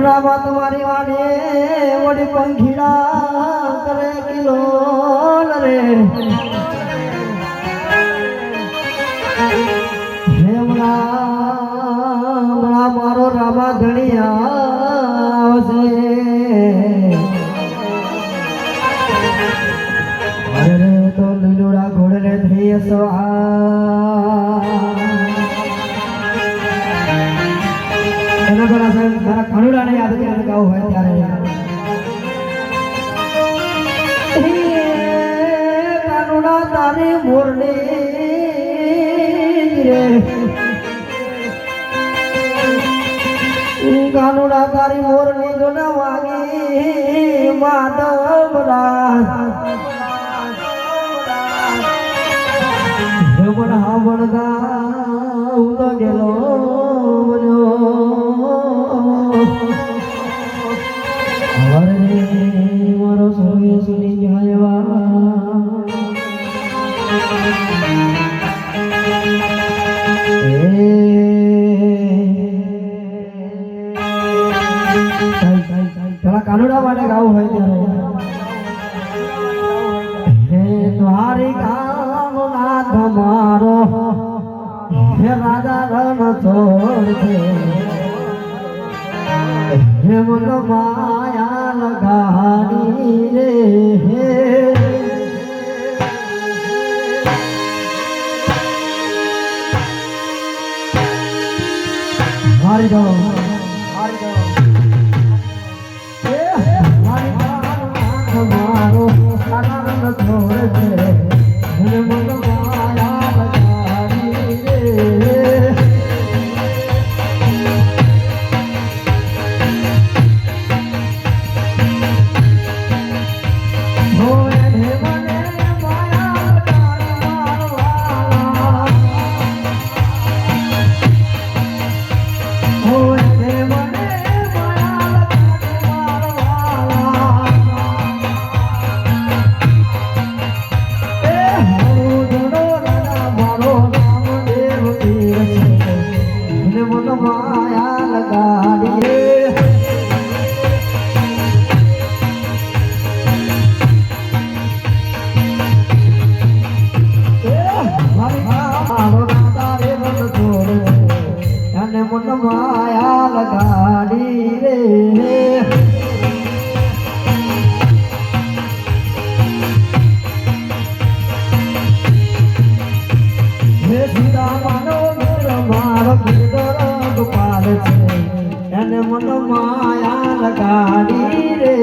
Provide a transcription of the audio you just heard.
રામા તમારી વાને મોડી પંખીડા કરે કિલો રે હેમણા મારો રામા ધણિયા આવશે અરે તો લીલુડા ઘોડને થઈ એના સાહેબ મારા કાનુડાને યાદ કરીને ગાવું હોય ત્યારે કાનુડા તારી મોરલી રે કાનુડા તારી મોરલી જો ન વાગી માધવ રાજ જમણ હાવણગા ઉદ ગેલો મારો સર્વે સુની જાયવા પેલા કાનુડા માટે ગાવું હોય ત્યારે હે તમારી કાનુડા તમારો હે રાજા રણ છોડ છે હે મન માયા લગાડી રે હે મારી દો તમારો સારા છોડ છે હે મન માયા લગાડી રે માયા લગાડી રે હે સીતા માનો મારો ગોપાલ છે એને મન માયા લગાડી રે